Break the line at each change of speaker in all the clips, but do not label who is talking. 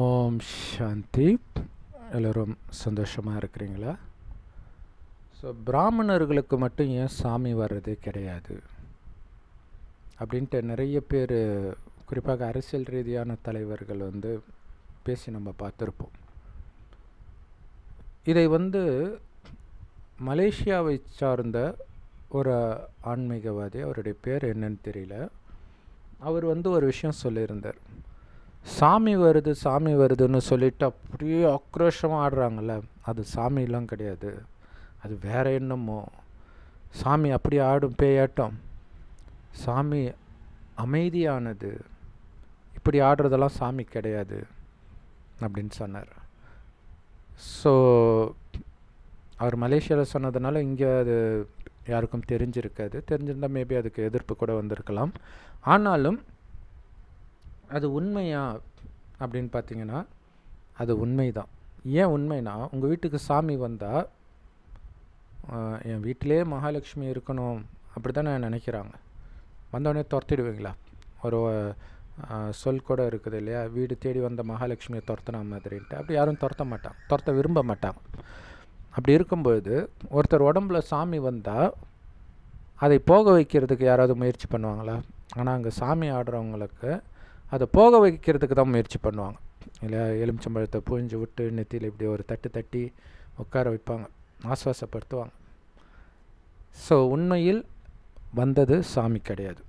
ஓம் சாந்தி. எல்லோரும் சந்தோஷமாக இருக்கிறீங்களா? ஸோ பிராமணர்களுக்கு மட்டும் ஏன் சாமி வர்றதே கிடையாது அப்படின்ட்டு நிறைய பேர், குறிப்பாக அரசியல் ரீதியான தலைவர்கள் பேசி நம்ம பார்த்துருப்போம். இதை மலேசியாவை சார்ந்த ஒரு ஆன்மீகவாதி, அவருடைய பேர் என்னன்னு தெரியல, அவர் ஒரு விஷயம் சொல்லியிருந்தார். சாமி வருது சாமி வருதுன்னு சொல்லிட்டு அப்படியே ஆக்ரோஷமாக ஆடுறாங்கள்ல, அது சாமிலாம் கிடையாது, அது வேற என்னமோ. சாமி அப்படி ஆடும் பேயாட்டம், சாமி அமைதியானது, இப்படி ஆடுறதெல்லாம் சாமி கிடையாது அப்படின்னு சொன்னார். ஸோ அவர் மலேசியாவில் சொன்னதுனால இங்கே அது யாருக்கும் தெரிஞ்சிருக்காது. தெரிஞ்சிருந்தால் மேபி அதுக்கு எதிர்ப்பு கூட வந்திருக்கலாம். ஆனாலும் அது உண்மையா அப்படின்னு பார்த்தீங்கன்னா அது உண்மைதான். ஏன் உண்மைனா, உங்கள் வீட்டுக்கு சாமி வந்தால் என் வீட்டிலே மகாலட்சுமி இருக்கணும் அப்படி தானே நினைக்கிறாங்க. வந்தோடனே துரத்திடுவீங்களா? ஒரு சொல் கூட இருக்குது இல்லையா, வீடு தேடி வந்த மகாலட்சுமியை துரத்தினா மாதிரின்ட்டு. அப்படி யாரும் துரத்த மாட்டாங்க, துரத்த விரும்ப மாட்டாங்க. அப்படி இருக்கும்பொழுது ஒருத்தர் உடம்புல சாமி வந்தால் அதை போக வைக்கிறதுக்கு யாராவது முயற்சி பண்ணுவாங்களா? ஆனால் அங்கே சாமி ஆடுறவங்களுக்கு அதை போக வைக்கிறதுக்கு தான் முயற்சி பண்ணுவாங்க இல்லையா. எலுமிச்சம்பழத்தை புழிஞ்சு விட்டு நெத்தியில் இப்படி ஒரு தட்டு தட்டி உட்கார வைப்பாங்க, ஆஸ்வாசப்படுத்துவாங்க. ஸோ உண்மையில் வந்தது சாமி கிடையாது.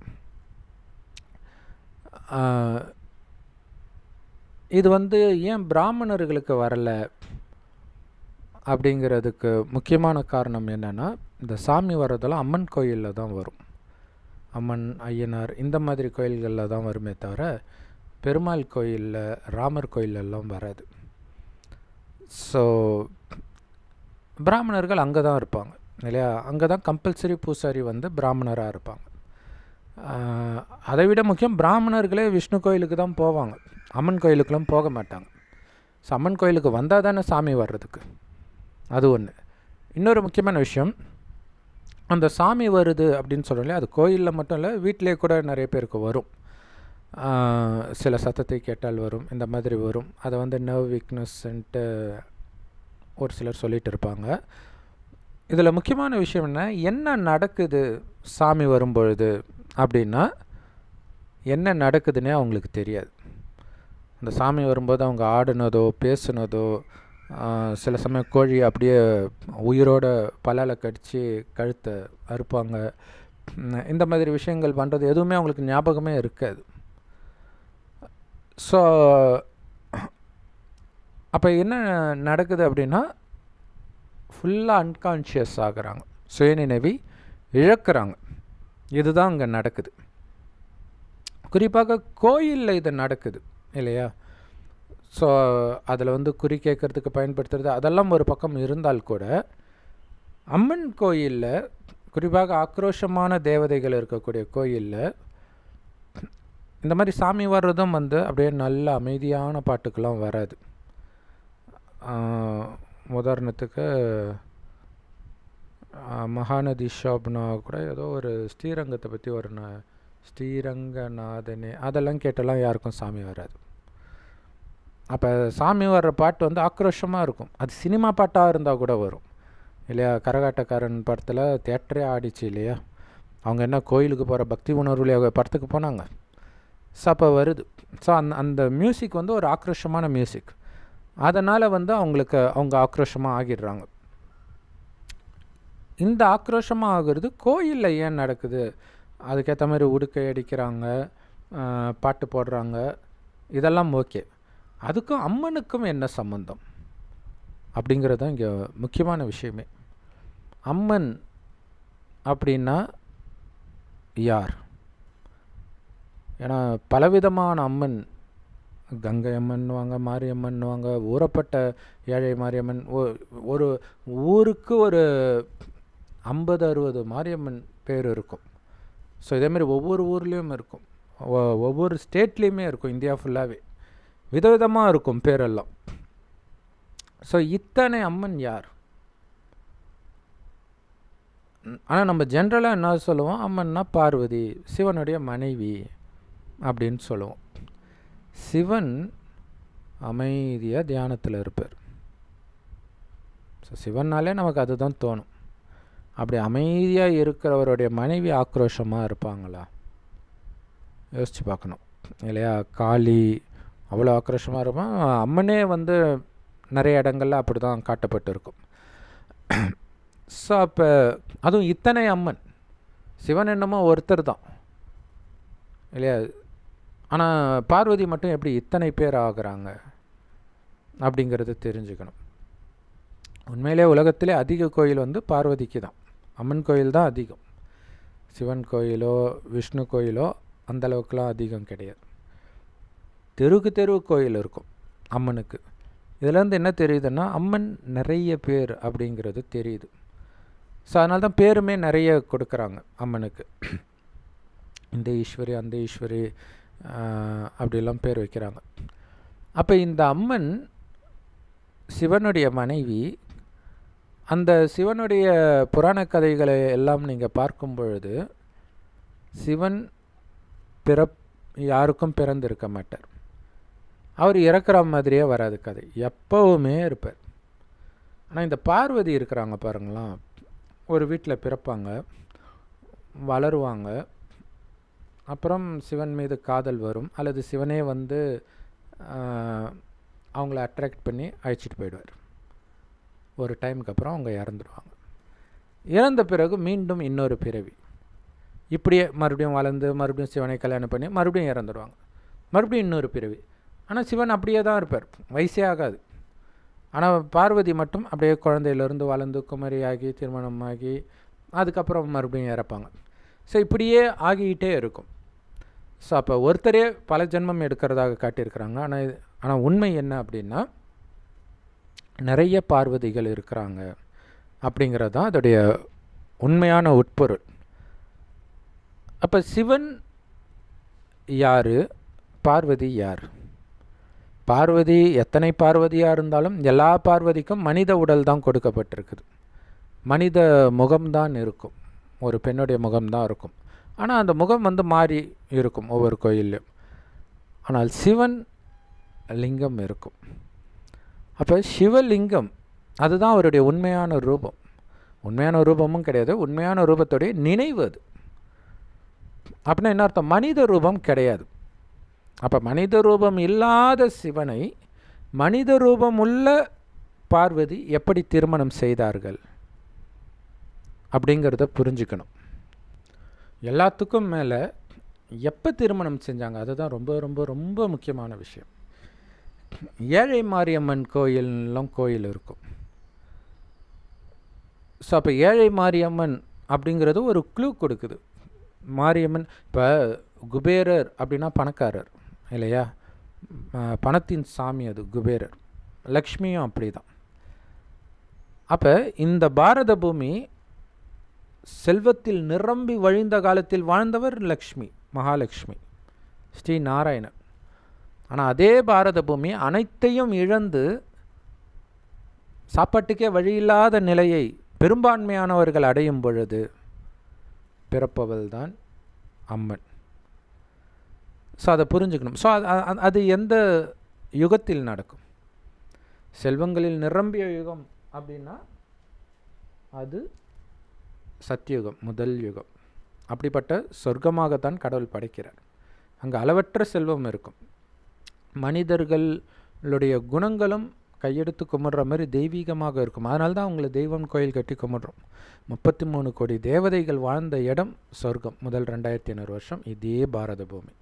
இது ஏன் பிராமணர்களுக்கு வரலை அப்படிங்கிறதுக்கு முக்கியமான காரணம் என்னென்னா, இந்த சாமி வர்றதெல்லாம் அம்மன் கோயிலில் தான் வரும். அம்மன், ஐயனார் இந்த மாதிரி கோயில்களில் தான் வருமே தவிர பெருமாள் கோயிலில், ராமர் கோயிலெல்லாம் வராது. ஸோ பிராமணர்கள் அங்கே தான் இருப்பாங்க இல்லையா. அங்கே தான் கம்பல்சரி பூசாரி பிராமணராக இருப்பாங்க. அதை விட முக்கியம், பிராமணர்களே விஷ்ணு கோயிலுக்கு தான் போவாங்க, அம்மன் கோயிலுக்கெல்லாம் போக மாட்டாங்க. ஸோ அம்மன் கோயிலுக்கு வந்தால் தானே சாமி வர்றதுக்கு. அது ஒன்று. இன்னொரு முக்கியமான விஷயம், அந்த சாமி வருது அப்படின்னு சொல்கிறோம், அது கோயிலில் மட்டும் இல்லை, வீட்டிலே கூட நிறைய பேருக்கு வரும். சில சத்தத்தை கேட்டால் வரும், இந்த மாதிரி வரும். அதை நர்வ் வீக்னஸ்ன்ட்டு ஒரு சிலர் சொல்லிகிட்டு இருப்பாங்க. இதில் முக்கியமான விஷயம் என்ன நடக்குது சாமி வரும்பொழுது அப்படின்னா, என்ன நடக்குதுன்னே அவங்களுக்கு தெரியாது. அந்த சாமி வரும்போது அவங்க ஆடினதோ பேசுனதோ, சில சமயம் கோழி அப்படியே உயிரோட பல்லால் கடித்து கழுத்தை அறுப்பாங்க, இந்த மாதிரி விஷயங்கள் பண்ணுறது எதுவுமே அவங்களுக்கு ஞாபகமே இருக்காது. ஸோ அப்போ என்ன நடக்குது அப்படின்னா, ஃபுல்லாக அன்கான்ஷியஸ் ஆகுறாங்க, சுயநினைவை இழக்கிறாங்க. இதுதான் அங்கே நடக்குது. குறிப்பாக கோயிலில் இது நடக்குது இல்லையா. ஸோ அதில் குறி கேட்கறதுக்கு பயன்படுத்துறது அதெல்லாம் ஒரு பக்கம் இருந்தால் கூட, அம்மன் கோயிலில், குறிப்பாக ஆக்ரோஷமான தேவதைகள் இருக்கக்கூடிய கோயிலில் இந்த மாதிரி சாமி வர்றதும் அப்படியே நல்ல அமைதியான பாட்டுக்கெல்லாம் வராது. உதாரணத்துக்கு மகாநதி ஷோபனா கூட ஏதோ ஒரு ஸ்ரீரங்கத்தை பற்றி ஒரு ஸ்ரீரங்கநாதனே அதெல்லாம் கேட்டெல்லாம் யாருக்கும் சாமி வராது. அப்போ சாமி வர்ற பாட்டு ஆக்ரோஷமாக இருக்கும். அது சினிமா பாட்டாக இருந்தால் கூட வரும் இல்லையா. கரகாட்டக்காரன் படத்தில் தியேட்டரே ஆடிச்சு இல்லையா. அவங்க என்ன கோயிலுக்கு போகிற பக்தி உணர்வுலையாக படத்துக்கு போனாங்க. ஸோ அப்போ வருது. ஸோ அந்த மியூசிக் ஒரு ஆக்ரோஷமான மியூசிக். அதனால் அவங்க ஆக்ரோஷமாக ஆகிடுறாங்க. இந்த ஆக்ரோஷமாக ஆகுறது கோயிலில் ஏன் நடக்குது? அதுக்கேற்ற மாதிரி உடுக்கை அடிக்கிறாங்க, பாட்டு போடுறாங்க, இதெல்லாம் ஓகே. அதுக்கும் அம்மனுக்கும் என்ன சம்பந்தம் அப்படிங்கிறது தான் இங்கே முக்கியமான விஷயமே. அம்மன் அப்படின்னா யார்? ஏன்னா பலவிதமான அம்மன், கங்கை அம்மன்வாங்க, மாரியம்மன்வாங்க, ஊறப்பட்ட ஏழை மாரியம்மன். ஒரு ஊருக்கு ஒரு 50-60 மாரியம்மன் பேர் இருக்கும். ஸோ இதேமாதிரி ஒவ்வொரு ஊர்லேயும் இருக்கும், ஒவ்வொரு ஸ்டேட்லேயுமே இருக்கும், இந்தியா ஃபுல்லாகவே விதவிதமாக இருக்கும் பேரெல்லாம். ஸோ இத்தனை அம்மன் யார்? ஆனால் நம்ம ஜென்ரலாக என்ன சொல்லுவோம், அம்மன்னா பார்வதி, சிவனுடைய மனைவி அப்படின்னு சொல்லுவோம். சிவன் அமைதியாக தியானத்தில் இருப்பார். ஸோ சிவன்னாலே நமக்கு அதுதான் தோணும். அப்படி அமைதியாக இருக்கிறவருடைய மனைவி ஆக்ரோஷமாக இருப்பாங்களா? யோசித்து பார்க்கணும் இல்லையா? காளி அவ்வளோ ஆக்ரோஷமாக இருப்பான். அம்மனே வந்து நிறைய இடங்களில் அப்படி தான் காட்டப்பட்டு இருக்கும். ஸோ அப்போ அதுவும் இத்தனை அம்மன், சிவன் என்னமோ ஒருத்தர் தான் இல்லையா? ஆனால் பார்வதி மட்டும் எப்படி இத்தனை பேர் ஆகுறாங்க அப்படிங்கிறது தெரிஞ்சுக்கணும். உண்மையிலே உலகத்திலே அதிக கோயில் வந்து பார்வதிக்கு தான், அம்மன் கோயில் தான் அதிகம். சிவன் கோயிலோ விஷ்ணு கோயிலோ அந்தளவுக்குலாம் அதிகம் கிடையாது. தெருக்கு தெரு கோயில் இருக்கும் அம்மனுக்கு. இதுலேருந்து என்ன தெரியுதுன்னா அம்மன் நிறைய பேர் அப்படிங்கிறது தெரியுது. ஸோ அதனால தான் பேருமே நிறைய கொடுக்குறாங்க அம்மனுக்கு. இந்த ஈஸ்வரி அந்த ஈஸ்வரி அப்படிலாம் பேர் வைக்கிறாங்க. அப்போ இந்த அம்மன் சிவனுடைய மனைவி. அந்த சிவனுடைய புராண கதைகளை எல்லாம் நீங்கள் பார்க்கும் பொழுது சிவன் யாருக்கும் பிறந்திருக்க மாட்டார். அவர் இறக்குற மாதிரியே வராது கதை, எப்போவுமே இருப்பார். ஆனால் இந்த பார்வதி இருக்கிறாங்க பாருங்களா, ஒரு வீட்டில் பிறப்பாங்க, வளருவாங்க, அப்புறம் சிவன் மீது காதல் வரும், அல்லது சிவனே வந்து அவங்கள அட்ராக்ட் பண்ணி அழைச்சிட்டு போயிடுவார். ஒரு டைமுக்கு அப்புறம் அவங்க இறந்துடுவாங்க. இறந்த பிறகு மீண்டும் இன்னொரு பிறவி, இப்படியே மறுபடியும் வளர்ந்து மறுபடியும் சிவனை கல்யாணம் பண்ணி மறுபடியும் இறந்துடுவாங்க, மறுபடியும் இன்னொரு பிறவி. ஆனால் சிவன் அப்படியே தான் இருப்பார், வயசே ஆகாது. ஆனால் பார்வதி மட்டும் அப்படியே குழந்தையிலேருந்து வளர்ந்து குமரியாகி திருமணமாகி அதுக்கப்புறம் மறுபடியும் இறப்பாங்க. ஸோ இப்படியே ஆகிக்கிட்டே இருக்கும். ஸோ அப்போ ஒருத்தரே பல ஜென்மம் எடுக்கிறதாக காட்டியிருக்கிறாங்க. ஆனால் உண்மை என்ன அப்படின்னா நிறைய பார்வதிகள் இருக்கிறாங்க அப்படிங்கிறது தான் அதோடைய உண்மையான உட்பொருள். அப்போ சிவன் யார், பார்வதி யார்? பார்வதி எத்தனை பார்வதியாக இருந்தாலும் எல்லா பார்வதிக்கும் மனித உடல் தான் கொடுக்கப்பட்டிருக்குது, மனித முகம்தான் இருக்கும், ஒரு பெண்ணுடைய முகம்தான் இருக்கும். ஆனால் அந்த முகம் வந்து மாறி இருக்கும் ஒவ்வொரு கோயிலையும். ஆனால் சிவன் லிங்கம் இருக்கும். அப்போ சிவலிங்கம் அதுதான் அவருடைய உண்மையான ரூபம். உண்மையான ரூபமும் கிடையாது, உண்மையான ரூபத்துடைய நினைவு அது. அப்படின்னா என்ன அர்த்தம்? மனித ரூபம் கிடையாது. அப்போ மனித ரூபம் இல்லாத சிவனை மனித ரூபம் உள்ள பார்வதி எப்படி திருமணம் செய்தார்கள் அப்படிங்கிறத புரிஞ்சுக்கணும். எல்லாத்துக்கும் மேலே எப்போ திருமணம் செஞ்சாங்க அதுதான் ரொம்ப ரொம்ப ரொம்ப முக்கியமான விஷயம். ஏழை மாரியம்மன் கோயிலெலாம் கோயில் இருக்கும். ஸோ அப்போ ஏழை மாரியம்மன் அப்படிங்கிறது ஒரு க்ளூ கொடுக்குது. மாரியம்மன் இப்போ குபேரர் அப்படின்னா பணக்காரர் இல்லையா, பணத்தின் சாமி அது குபேரர். லக்ஷ்மியும் அப்படி தான். அப்போ இந்த பாரத பூமி செல்வத்தில் நிரம்பி வழிந்த காலத்தில் வாழ்ந்தவர் லக்ஷ்மி, மகாலட்சுமி, ஸ்ரீ நாராயணன். ஆனால் அதே பாரத பூமி அனைத்தையும் இழந்து சாப்பாட்டுக்கே வழியில்லாத நிலையை பெரும்பான்மையானவர்கள் அடையும் பொழுது பிறப்பவள் தான் அம்மன். ஸோ அதை புரிஞ்சுக்கணும். ஸோ அது எந்த யுகத்தில் நடக்கும்? செல்வங்களில் நிரம்பிய யுகம் அப்படின்னா அது சத்தியுகம், முதல் யுகம். அப்படிப்பட்ட சொர்க்கமாகத்தான் கடவுள் படைக்கிறார். அங்கே அளவற்ற செல்வம் இருக்கும். மனிதர்களுடைய குணங்களும் கையெடுத்து கும்பிட்ற மாதிரி தெய்வீகமாக இருக்கும். அதனால தான் அவங்கள தெய்வம் கோயில் கட்டி கும்பிட்றோம். 33 கோடி தேவதைகள் வாழ்ந்த இடம் சொர்க்கம். முதல் 2500 வருஷம் இதே பாரத பூமி.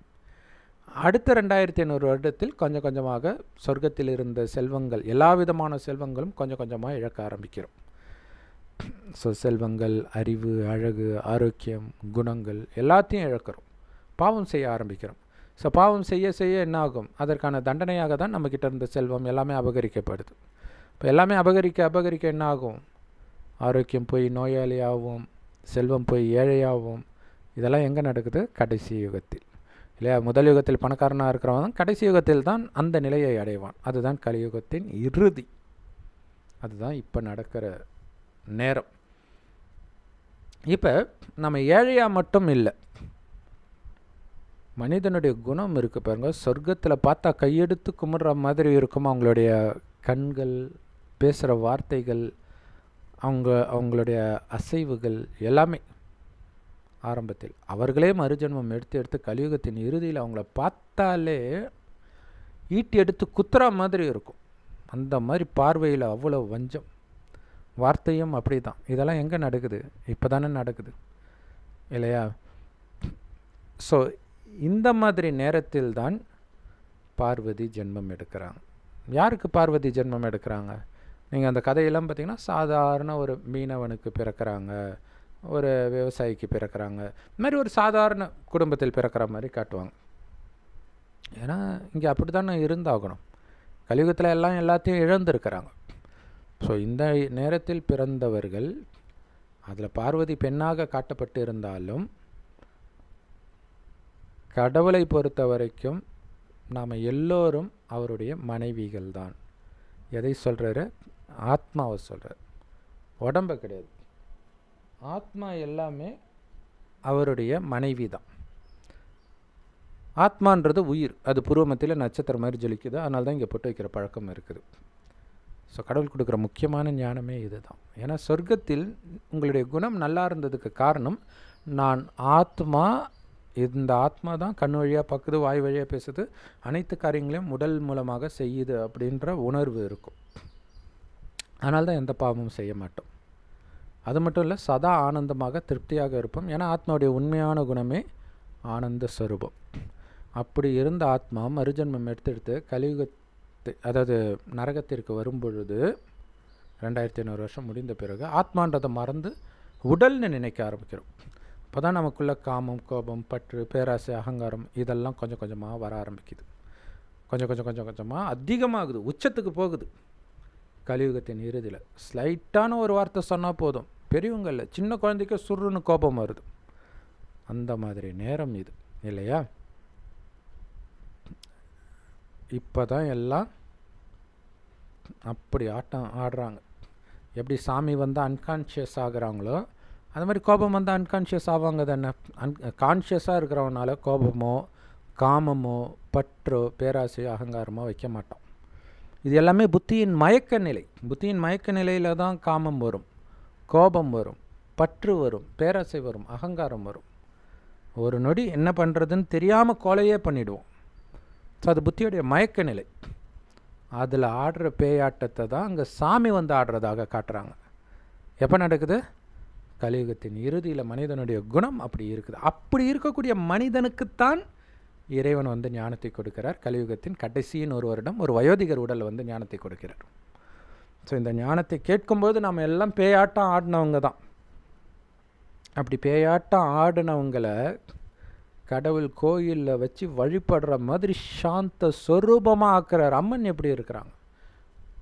அடுத்த 2500 வருடத்தில் கொஞ்சம் கொஞ்சமாக சொர்க்கத்தில் இருந்த செல்வங்கள், எல்லா விதமான செல்வங்களும் கொஞ்சம் கொஞ்சமாக இழக்க ஆரம்பிக்கிறோம். ஸோ செல்வங்கள், அறிவு, அழகு, ஆரோக்கியம், குணங்கள் எல்லாத்தையும் இழக்கிறோம், பாவம் செய்ய ஆரம்பிக்கிறோம். ஸோ பாவம் செய்ய செய்ய என்ன ஆகும்? அதற்கான தண்டனையாக தான் நம்மக்கிட்ட இருந்த செல்வம் எல்லாமே அபகரிக்கப்படுது. இப்போ எல்லாமே அபகரிக்க என்ன ஆகும்? ஆரோக்கியம் போய் நோயாளியாகவும், செல்வம் போய் ஏழையாகவும். இதெல்லாம் எங்கே நடக்குது? கடைசி யுகத்தில் இல்லையா? முதல் யுகத்தில் பணக்காரனாக இருக்கிறவன் கடைசி யுகத்தில் தான் அந்த நிலையை அடைவான். அதுதான் கலியுகத்தின் இறுதி. அதுதான் இப்போ நடக்கிற நேரம். இப்போ நம்ம ஏழையாக மட்டும் இல்லை, மனிதனுடைய குணம் இருக்குது பாருங்க, சொர்க்கத்தில் பார்த்தா கையெடுத்து கும்பிட்ற மாதிரி இருக்கும். அவங்களுடைய கண்கள், பேசுகிற வார்த்தைகள், அவங்களுடைய அசைவுகள் எல்லாமே. ஆரம்பத்தில் அவர்களே மறுஜென்மம் எடுத்து எடுத்து கலியுகத்தின் இறுதியில் அவங்கள பார்த்தாலே ஈட்டி எடுத்து குத்துற மாதிரி இருக்கும். அந்த மாதிரி பார்வையில் அவ்வளோ வஞ்சம். வார்த்தையும் அப்படி தான். இதெல்லாம் எங்கே நடக்குது? இப்போ தானே நடக்குது இல்லையா? ஸோ இந்த மாதிரி நேரத்தில் தான் பார்வதி ஜென்மம் எடுக்கிறாங்க. யாருக்கு பார்வதி ஜென்மம் எடுக்கிறாங்க? நீங்கள் அந்த கதையெல்லாம் பார்த்திங்கன்னா சாதாரண ஒரு மீனவனுக்கு பிறக்கிறாங்க, ஒரு விவசாயிக்கு பிறக்கிறாங்க, இந்த மாதிரி ஒரு சாதாரண குடும்பத்தில் பிறக்கிற மாதிரி காட்டுவாங்க. ஏன்னா இங்கே அப்படி தானே இருந்தாகணும். கலியுகத்தில் எல்லாம் எல்லாத்தையும் இழந்திருக்கிறாங்க. ஸோ இந்த நேரத்தில் பிறந்தவர்கள், அதில் பார்வதி பெண்ணாக காட்டப்பட்டு இருந்தாலும் கடவுளை பொறுத்த வரைக்கும் நாம் எல்லோரும் அவருடைய மனைவிகள் தான். எதை சொல்கிறாரு? ஆத்மாவை சொல்கிறார், உடம்பை கிடையாது. ஆத்மா எல்லாமே அவருடைய மனைவி தான். ஆத்மான்றது உயிர், அது பூர்வமத்தியில் நட்சத்திரம் மாதிரி ஜொலிக்குது. அதனால தான் இங்கே பொட்டு வைக்கிற பழக்கம் இருக்குது. ஸோ கடவுள் கொடுக்குற முக்கியமான ஞானமே இது தான். ஏன்னா சொர்க்கத்தில் உங்களுடைய குணம் நல்லா இருந்ததுக்கு காரணம், நான் ஆத்மா, இந்த ஆத்மா தான் கண் வழியாக பார்க்குது, வாய் வழியாக பேசுது, அனைத்து காரியங்களையும் உடல் மூலமாக செய்யுது அப்படின்ற உணர்வு இருக்கும். அதனால தான் எந்த பாவமும் செய்ய மாட்டோம். அது மட்டும் இல்லை, சதா ஆனந்தமாக திருப்தியாக இருப்போம். ஏன்னா ஆத்மாவுடைய உண்மையான குணமே ஆனந்த ஸ்வரூபம். அப்படி இருந்த ஆத்மா மறுஜன்மம் எடுத்து கலியுகத்தை, அதாவது நரகத்திற்கு வரும்பொழுது 2500 வருஷம் முடிந்த பிறகு ஆத்மான்றதை மறந்து உடல்னு நினைக்க ஆரம்பிக்கிறோம். அப்போ தான் நமக்குள்ளே காமம், கோபம், பற்று, பேராசை, அகங்காரம் இதெல்லாம் கொஞ்சம் கொஞ்சமாக வர ஆரம்பிக்குது. கொஞ்சம் கொஞ்சமாக அதிகமாகுது, உச்சத்துக்கு போகுது. கலியுகத்தின் இறுதியில் ஸ்லைட்டான ஒரு வார்த்தை சொன்னால் போதும், பெரியவங்க இல்லை, சின்ன குழந்தைக்கு சுருன்னு கோபம் வருது. அந்த மாதிரி நேரம் இது இல்லையா? இப்போ தான் எல்லாம் அப்படி ஆட்டம் ஆடுறாங்க. எப்படி சாமி வந்து அன்கான்ஷியஸ் ஆகுறாங்களோ அது மாதிரி கோபம் வந்து அன்கான்ஷியஸ் ஆவாங்க தானே. கான்ஷியஸாக இருக்கிறவனால கோபமோ, காமமோ, பற்றோ, பேராசையோ, அகங்காரமோ வைக்க மாட்டோம். இது எல்லாமே புத்தியின் மயக்க நிலை. புத்தியின் மயக்க நிலையில் தான் காமம் வரும், கோபம் வரும், பற்று வரும், பேராசை வரும், அகங்காரம் வரும். ஒரு நொடி என்ன பண்ணுறதுன்னு தெரியாமல் கொலையே பண்ணிவிடுவோம். ஸோ அது புத்தியோடைய மயக்க நிலை. அதில் ஆடுற பேயாட்டத்தை தான் அங்கே சாமி வந்து ஆடுறதாக காட்டுறாங்க. எப்போ நடக்குது? கலியுகத்தின் இறுதியில் மனிதனுடைய குணம் அப்படி இருக்குது. அப்படி இருக்கக்கூடிய மனிதனுக்குத்தான் இறைவன் வந்து ஞானத்தை கொடுக்கிறார். கலியுகத்தின் கடைசியின் ஒரு வருடம் ஒரு வயோதிகர் உடல் வந்து ஞானத்தை கொடுக்கிறார். ஸோ இந்த ஞானத்தை கேட்கும்போது நம்ம எல்லாம் பேயாட்டம் ஆடினவங்க தான். அப்படி பேயாட்டம் ஆடினவங்களை கடவுள் கோயிலில் வச்சு வழிபடுற மாதிரி சாந்த ஸ்வரூபமாக ஆக்குறார். அம்மன் எப்படி இருக்கிறாங்க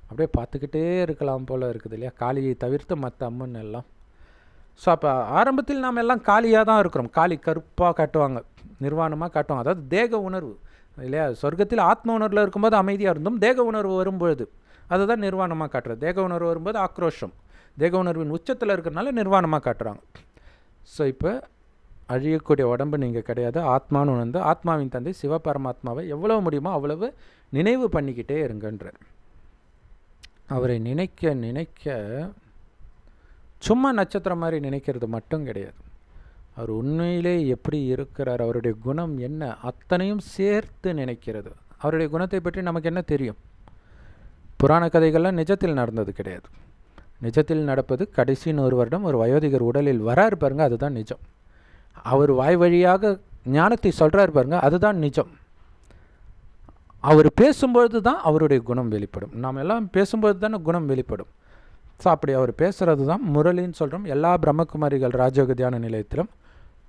அப்படியே பார்த்துக்கிட்டே இருக்கலாம் போல் இருக்குது இல்லையா? காளியை தவிர்த்து மற்ற அம்மன் எல்லாம். ஸோ அப்போ ஆரம்பத்தில் நாம் எல்லாம் காளியாக தான் இருக்கிறோம். காளி கருப்பாக காட்டுவாங்க, நிர்வாணமாக காட்டுவாங்க. அதாவது தேக உணர்வு இல்லையா? சொர்க்கத்தில் ஆத்ம உணர்வில் இருக்கும்போது அமைதியாக இருந்தோம். தேக உணர்வு வரும்பொழுது அதுதான் நிர்வாணமாக காட்டுறது. தேக உணர்வு வரும்போது ஆக்ரோஷம், தேக உணர்வின் உச்சத்தில் இருக்கிறனால நிர்வாணமாக காட்டுறாங்க. ஸோ இப்போ அழியக்கூடிய உடம்பு நீங்கள் கிடையாது, ஆத்மான்னு உணர்ந்து ஆத்மாவின் தந்தை சிவபரமாத்மாவை எவ்வளவு முடியுமோ அவ்வளவு நினைவு பண்ணிக்கிட்டே இருங்கன்றார். அவரை நினைக்க நினைக்க சும்மா நட்சத்திரம் மாதிரி நினைக்கிறது மட்டும் கிடையாது, அவர் உண்மையிலே எப்படி இருக்கிறார், அவருடைய குணம் என்ன, அத்தனையும் சேர்த்து நினைக்கிறது. அவருடைய குணத்தை பற்றி நமக்கு என்ன தெரியும்? புராண கதைகள்லாம் நிஜத்தில் நடந்தது கிடையாது. நிஜத்தில் நடப்பது கடைசின்னு ஒரு வருடம் ஒரு வயோதிகர் உடலில் வராரு பாருங்க, அதுதான் நிஜம். அவர் வாய் வழியாக ஞானத்தை சொல்கிறார் பாருங்க, அதுதான் நிஜம். அவர் பேசும்பொழுது தான் அவருடைய குணம் வெளிப்படும். நாம் எல்லாம் பேசும்பொழுது தானே குணம் வெளிப்படும். ஸோ அப்படி அவர் பேசுகிறது தான் முரளின்னு சொல்கிறோம். எல்லா பிரம்மகுமாரிகள் ராஜயோக தியான நிலையத்திலும்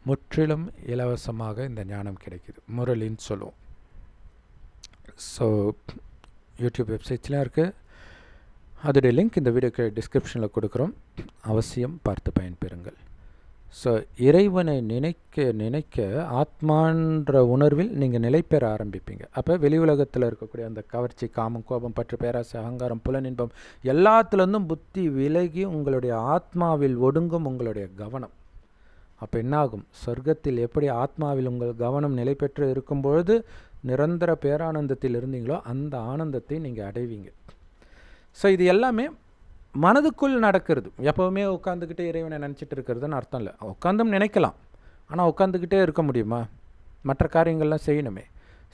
முற்றிலும் இலவசமாக இந்த ஞானம் கிடைக்கிது, முரளின்னு சொல்லுவோம். ஸோ யூடியூப் வெப்சைட்ஸ்லாம் இருக்குது, அதோடைய லிங்க் இந்த வீடியோக்கு டிஸ்கிரிப்ஷனில் கொடுக்குறோம், அவசியம் பார்த்து பயன்பெறுங்கள். ஸோ இறைவனை நினைக்க நினைக்க ஆத்மான்ற உணர்வில் நீங்கள் நிலை பெற ஆரம்பிப்பீங்க. அப்போ வெளி உலகத்தில் இருக்கக்கூடிய அந்த கவர்ச்சி, காமம், கோபம், பற்று, பேராசை, அகங்காரம், புலனின்பம் எல்லாத்துலேருந்தும் புத்தி விலகி உங்களுடைய ஆத்மாவில் ஒடுங்கும் உங்களுடைய கவனம். அப்போ என்னாகும்? சொர்க்கத்தில் எப்படி ஆத்மாவில் உங்கள் கவனம் நிலை பெற்று இருக்கும் பொழுது நிரந்தர பேரானந்தத்தில் இருந்தீங்களோ அந்த ஆனந்தத்தை நீங்கள் அடைவீங்க. ஸோ இது எல்லாமே மனதுக்குள் நடக்கிறது. எப்போவுமே உட்காந்துக்கிட்டே இறைவனை நினச்சிட்டு இருக்கிறதுன்னு அர்த்தம் இல்லை. உட்காந்தும் நினைக்கலாம், ஆனால் உட்காந்துக்கிட்டே இருக்க முடியுமா? மற்ற காரியங்கள்லாம் செய்யணுமே.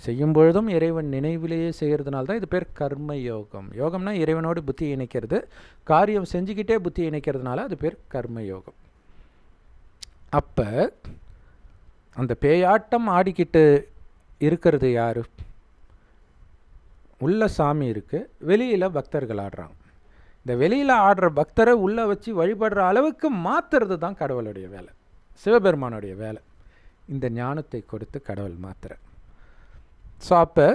செய்யும் பொழுதும் இறைவன் நினைவிலேயே செய்கிறதுனால தான் இது பேர் கர்ம யோகம். யோகம்னா இறைவனோடு புத்தியை இணைக்கிறது. காரியம் செஞ்சுக்கிட்டே புத்தியை இணைக்கிறதுனால அது பேர் கர்ம யோகம். அப்போ அந்த பேயாட்டம் ஆடிக்கிட்டு இருக்கிறது யார்? உள்ள சாமி இருக்குது, வெளியில் பக்தர்கள் ஆடுறாங்க. இந்த வெளியில் ஆடுற பக்தரை உள்ளே வச்சு வழிபடுற அளவுக்கு மாற்றுறது தான் கடவுளுடைய வேலை, சிவபெருமானுடைய வேலை. இந்த ஞானத்தை கொடுத்து கடவுள் மாத்துற. ஸோ அப்போ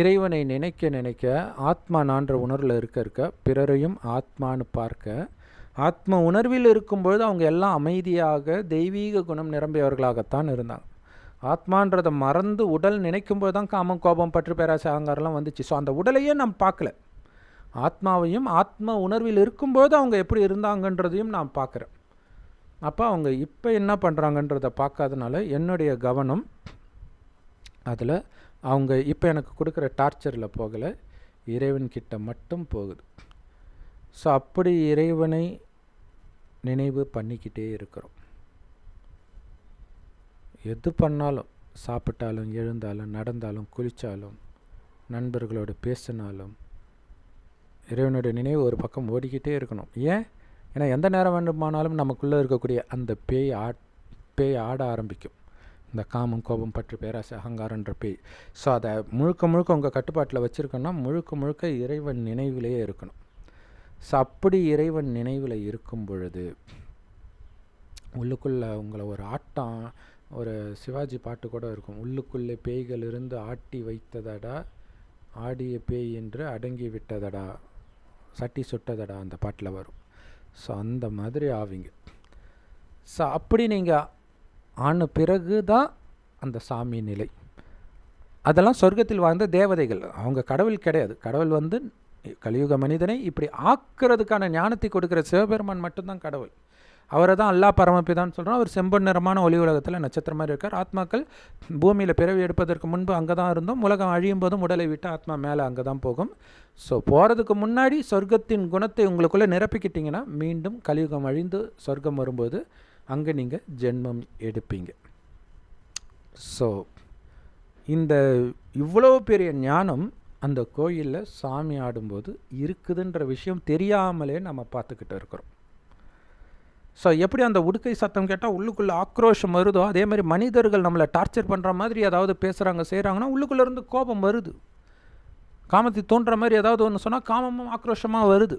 இறைவனை நினைக்க நினைக்க ஆத்மா நான்ற உணர்வில் இருக்க பிறரையும் ஆத்மானு பார்க்க, ஆத்ம உணர்வில் இருக்கும்பொழுது அவங்க எல்லாம் அமைதியாக தெய்வீக குணம் நிரம்பியவர்களாகத்தான் இருந்தாங்க. ஆத்மான்றதை மறந்து உடல் நினைக்கும்போது தான் காமம், கோபம், பற்று, பேராசை, அகங்காரம்லாம் வந்துச்சு. ஸோ அந்த உடலையே நாம் பார்க்கல, ஆத்மாவையும் ஆத்ம உணர்வில் இருக்கும்போது அவங்க எப்படி இருந்தாங்கன்றதையும் நான் பார்க்குறேன். அப்போ அவங்க இப்போ என்ன பண்ணுறாங்கன்றதை பார்க்காதனால என்னுடைய கவனம் அதில் அவங்க இப்போ எனக்கு கொடுக்குற டார்ச்சரில் போகலை, இறைவன்கிட்ட மட்டும் போகுது. ஸோ அப்படி இறைவனை நினைவு பண்ணிக்கிட்டே இருக்கிறோம். எது பண்ணாலும், சாப்பிட்டாலும், எழுந்தாலும், நடந்தாலும், குளித்தாலும், நண்பர்களோடு பேசினாலும் இறைவனுடைய நினைவு ஒரு பக்கம் ஓடிக்கிட்டே இருக்கணும். ஏன்? ஏன்னா எந்த நேரம் வேண்டுமானாலும் நமக்குள்ளே இருக்கக்கூடிய அந்த பேய் ஆட ஆரம்பிக்கும். இந்த காமம், கோபம், பற்று, பேராசை, அகங்காரன்ற பேய். ஸோ அதை முழுக்க உங்கள் கட்டுப்பாட்டில் வச்சுருக்கோன்னா முழுக்க இறைவன் நினைவிலேயே இருக்கணும். ஸோ அப்படி இறைவன் நினைவில் இருக்கும் பொழுது உள்ளுக்குள்ளே உங்களை ஒரு ஆட்டம், ஒரு சிவாஜி பாட்டு கூட இருக்கும், உள்ளுக்குள்ளே பேய்கள் இருந்து ஆட்டி வைத்ததடா, ஆடிய பேய் என்று அடங்கி விட்டதடா, சட்டி சுட்டதடா, அந்த பாட்டில் வரும். ஸோ அந்த மாதிரி ஆவீங்க. ஸோ அப்படி நீங்கள் ஆன பிறகு தான் அந்த சாமி நிலை. அதெல்லாம் சொர்க்கத்தில் வாழ்ந்த தேவதைகள், அவங்க கடவுள் கிடையாது. கடவுள் வந்து கலியுக மனிதனை இப்படி ஆக்கிறதுக்கான ஞானத்தை கொடுக்குற சிவபெருமான் மட்டும்தான் கடவுள். அவரை தான் அல்லா பரமபிதான்னு சொல்கிறோம். அவர் செம்பொன் நிறமான ஒளி உலகத்தில் நட்சத்திரம் மாதிரி இருக்கார். ஆத்மாக்கள் பூமியில் பிறவி எடுப்பதற்கு முன்பு அங்கே தான் இருந்தோம். உலகம் அழியும் போதும் உடலை விட்டு ஆத்மா மேலே அங்கே தான் போகும். ஸோ போகிறதுக்கு முன்னாடி சொர்க்கத்தின் குணத்தை உங்களுக்குள்ளே நிரப்பிக்கிட்டிங்கன்னா மீண்டும் கலியுகம் அழிந்து சொர்க்கம் வரும்போது அங்கே நீங்கள் ஜென்மம் எடுப்பீங்க. ஸோ இந்த இவ்வளோ பெரிய ஞானம் அந்த கோயிலில் சாமி ஆடும்போது இருக்குதுன்ற விஷயம் தெரியாமலே நம்ம பார்த்துக்கிட்டு இருக்கிறோம். ஸோ எப்படி அந்த உடுக்கை சத்தம் கேட்டால் உள்ளுக்குள்ளே ஆக்ரோஷம் வருதோ, அதே மாதிரி மனிதர்கள் நம்மளை டார்ச்சர் பண்ணுற மாதிரி ஏதாவது பேசுகிறாங்க, செய்கிறாங்கன்னா உள்ளுக்குள்ளேருந்து கோபம் வருது. காமத்தை தோன்ற மாதிரி ஏதாவது ஒன்று சொன்னால் காமமும் ஆக்ரோஷமாக வருது.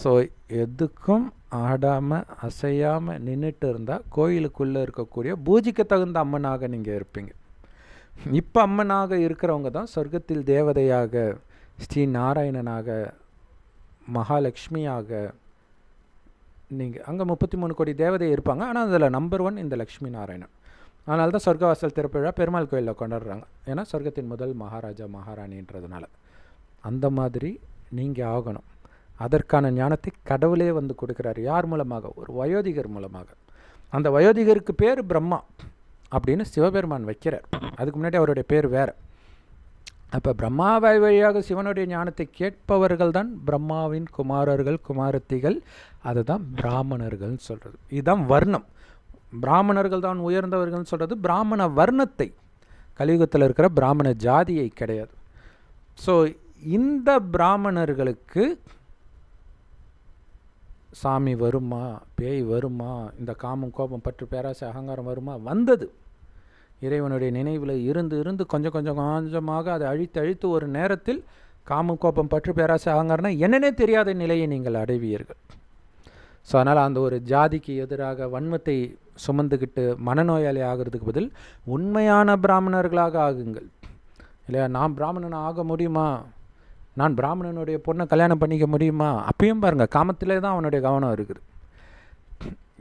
ஸோ எதுக்கும் ஆடாமல் அசையாமல் நின்றுட்டு இருந்தால் கோயிலுக்குள்ளே இருக்கக்கூடிய பூஜைக்கு தகுந்த அம்மனாக நீங்கள் இருப்பீங்க. இப்போ அம்மனாக இருக்கிறவங்க தான் சொர்க்கத்தில் தேவதையாக, ஸ்ரீ நாராயணனாக, மகாலட்சுமியாக, நீங்கள் அங்கே 33 கோடி தேவதை இருப்பாங்க. ஆனால் அதில் நம்பர் 1 இந்த லக்ஷ்மி நாராயணன். அதனால தான் சொர்க்கவாசல் திறப்பு விழா பெருமாள் கோயிலில் கொண்டாடுறாங்க. ஏன்னா சொர்க்கத்தின் முதல் மகாராஜா மகாராணின்றதுனால. அந்த மாதிரி நீங்கள் ஆகணும். அதற்கான ஞானத்தை கடவுளே வந்து கொடுக்குறாரு. யார் மூலமாக? ஒரு வயோதிகர் மூலமாக. அந்த வயோதிகருக்கு பேர் பிரம்மா அப்படின்னு சிவபெருமான் வைக்கிறார். அதுக்கு முன்னாடி அவருடைய பேர் வேறு. அப்போ பிரம்மாவை வழியாக சிவனுடைய ஞானத்தை கேட்பவர்கள் தான் பிரம்மாவின் குமாரர்கள், குமாரத்திகள். அதுதான் பிராமணர்கள்னு சொல்கிறது. இதுதான் வர்ணம். பிராமணர்கள் தான் உயர்ந்தவர்கள்னு சொல்கிறது பிராமண வர்ணத்தை, கலியுகத்தில் இருக்கிற பிராமண ஜாதியை கிடையாது. ஸோ இந்த பிராமணர்களுக்கு சாமி வருமா, பேய் வருமா, இந்த காமம், கோபம், பற்று, பேராசை, அகங்காரம் வருமா? வந்தது. இறைவனுடைய நினைவில் இருந்து கொஞ்சம் கொஞ்சமாக அதை அழித்து ஒரு நேரத்தில் காமம், கோபம், பற்று, பேராசை, அகங்காரம்னா என்னன்னே தெரியாத நிலையை நீங்கள் அடைவீர்கள். ஸோ அதனால் அந்த ஒரு ஜாதிக்கு எதிராக வன்மத்தை சுமந்துக்கிட்டு மனநோயாளி ஆகிறதுக்கு பதில் உண்மையான பிராமணர்களாக ஆகுங்கள். இல்லையா? நான் பிராமணன் ஆக முடியுமா, நான் பிராமணனுடைய பொண்ணை கல்யாணம் பண்ணிக்க முடியுமா? அப்பயும் பாருங்கள், காமத்திலே தான் அவனுடைய கவனம் இருக்குது.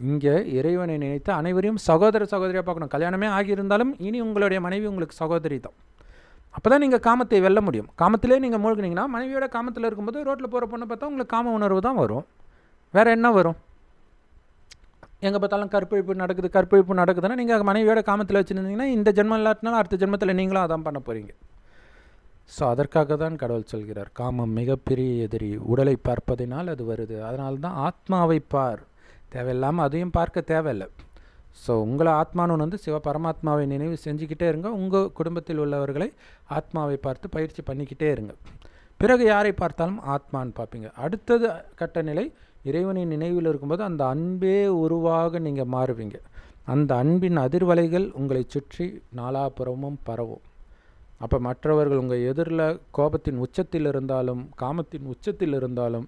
இங்கே இறைவனை நினைத்து அனைவரையும் சகோதர சகோதரியாக பார்க்கணும். கல்யாணமே ஆகியிருந்தாலும் இனி உங்களுடைய மனைவி உங்களுக்கு சகோதரி தான். அப்போ தான் நீங்கள் காமத்தை வெல்ல முடியும். காமத்திலே நீங்கள் மூழ்கினீங்கன்னா மனைவியோட காமத்தில் இருக்கும்போது ரோட்டில் போகிற பொண்ணை பார்த்தா உங்களுக்கு காம உணர்வு தான் வரும். வேறு என்ன வரும்? எங்கே பார்த்தாலும் கற்பழிப்பு நடக்குதுன்னா நீங்கள் மனைவியோட காமத்தில் வச்சுருந்தீங்கன்னா இந்த ஜென்மம் இல்லாட்டினாலும் அடுத்த ஜென்மத்தில் நீங்களும் அதான் பண்ண போகிறீங்க. ஸோ அதற்காக தான் கடவுள் சொல்கிறார், காமம் மிகப்பெரிய எதிரி, உடலை பார்ப்பதினால் அது வருது, அதனால தான் ஆத்மாவை பார். தேவையில்லாமல் அதையும் பார்க்க தேவையில்லை. ஸோ உங்களை ஆத்மானு வந்து பரமாத்மாவை நினைவு செஞ்சுக்கிட்டே இருங்க. உங்கள் குடும்பத்தில் உள்ளவர்களை ஆத்மாவை பார்த்து பயிற்சி பண்ணிக்கிட்டே இருங்க. பிறகு யாரை பார்த்தாலும் ஆத்மான்னு பார்ப்பீங்க. அடுத்தது கட்ட நிலை இறைவனின் நினைவில் இருக்கும்போது அந்த அன்பே உருவாக நீங்கள் மாறுவீங்க. அந்த அன்பின் அதிர்வலைகள் உங்களை சுற்றி நாலாபுறமும் பரவும். அப்போ மற்றவர்கள் உங்கள் எதிரில் கோபத்தின் உச்சத்தில் இருந்தாலும் காமத்தின் உச்சத்தில் இருந்தாலும்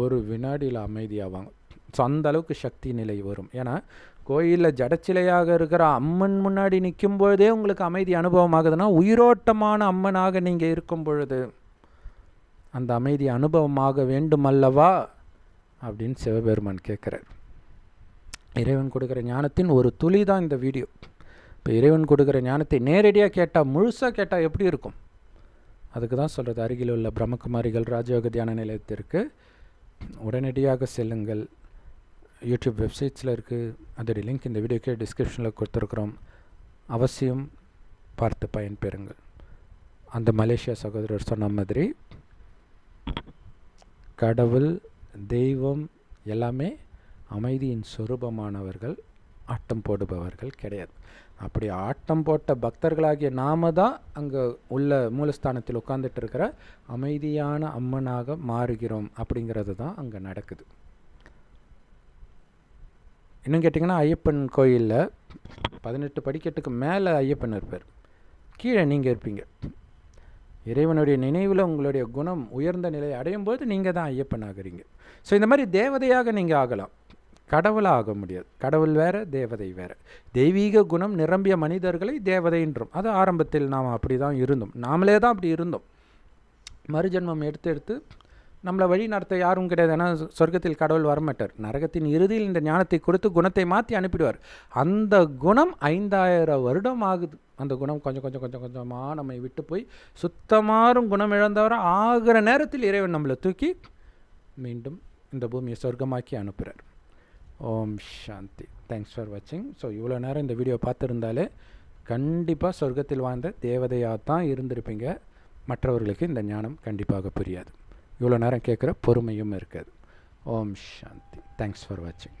ஒரு வினாடியில் அமைதியாவாங்க. ஸோ அந்த அளவுக்கு சக்தி நிலை வரும். ஏன்னா கோயிலில் ஜடச்சிலையாக இருக்கிற அம்மன் முன்னாடி நிற்கும் பொழுதே உங்களுக்கு அமைதி அனுபவம் ஆகுதுன்னா, உயிரோட்டமான அம்மனாக நீங்கள் இருக்கும் பொழுது அந்த அமைதி அனுபவமாக வேண்டுமல்லவா அப்படின்னு சிவபெருமான் கேட்குறார். இறைவன் கொடுக்குற ஞானத்தின் ஒரு துளி தான் இந்த வீடியோ. இப்போ இறைவன் கொடுக்குற ஞானத்தை நேரடியாக கேட்டால், முழுசாக கேட்டால் எப்படி இருக்கும்? அதுக்கு தான் சொல்கிறது, அருகில் உள்ள பிரம்மகுமாரிகள் ராஜயோக தியான நிலையத்திற்கு உடனடியாக செல்லுங்கள். யூடியூப் வெப்சைட்ஸில் இருக்குது, அதோடைய லிங்க் இந்த வீடியோக்கே டிஸ்கிரிப்ஷனில் கொடுத்துருக்குறோம். அவசியம் பார்த்து பயன்பெறுங்கள். அந்த மலேசியா சகோதரர் சொன்ன மாதிரி கடவுள் தெய்வம் எல்லாமே அமைதியின் சொரூபமானவர்கள், ஆட்டம் போடுபவர்கள் கிடையாது. அப்படி ஆட்டம் போட்ட பக்தர்களாகிய நாம தான் அங்கே உள்ள மூலஸ்தானத்தில் உட்கார்ந்துட்டு இருக்கிற அமைதியான அம்மனாக மாறுகிறோம். அப்படிங்கிறது தான் அங்கே நடக்குது. இன்னும் கேட்டிங்கன்னா, ஐயப்பன் கோயிலில் 18 படிக்கட்டுக்கு மேலே ஐயப்பன் இருப்பார், கீழே நீங்கள் இருப்பீங்க. இறைவனுடைய நினைவில் உங்களுடைய குணம் உயர்ந்த நிலை அடையும் போது நீங்கள் தான் ஐயப்பன் ஆகிறீங்க. ஸோ இந்த மாதிரி தேவதையாக நீங்கள் ஆகலாம், கடவுளாக ஆக முடியாது. கடவுள் வேறு, தேவதை வேறு. தெய்வீக குணம் நிரம்பிய மனிதர்களை தேவதைன்றோம். அது ஆரம்பத்தில் நாம் அப்படி தான் இருந்தோம், நாமளே தான் அப்படி இருந்தோம். மறுஜன்மம் எடுத்து நம்மளை வழி நடத்த யாரும் கிடையாது. ஏன்னா சொர்க்கத்தில் கடவுள் வரமாட்டார். நரகத்தின் இறுதியில் இந்த ஞானத்தை கொடுத்து குணத்தை மாற்றி அனுப்பிடுவார். அந்த குணம் 5000 வருடம் ஆகுது. அந்த குணம் கொஞ்சம் கொஞ்சமாக நம்மை விட்டு போய் சுத்தமாறும் குணம் இழந்தவரை ஆகிற நேரத்தில் இறைவன் நம்மளை தூக்கி மீண்டும் இந்த பூமியை சொர்க்கமாக்கி அனுப்புகிறார். ஓம் சாந்தி. தேங்க்ஸ் ஃபார் வாட்சிங். ஸோ இவ்வளோ நேரம் இந்த வீடியோ பார்த்துருந்தாலே கண்டிப்பாக சொர்க்கத்தில் வாழ்ந்த தேவதையாக தான் இருந்திருப்பீங்க. மற்றவர்களுக்கு இந்த ஞானம் கண்டிப்பாக புரியாது. இவ்வளோ நேரம் கேட்குற பொறுமையும் இருக்காது. ஓம் சாந்தி. தேங்க்ஸ் ஃபார் வாட்சிங்.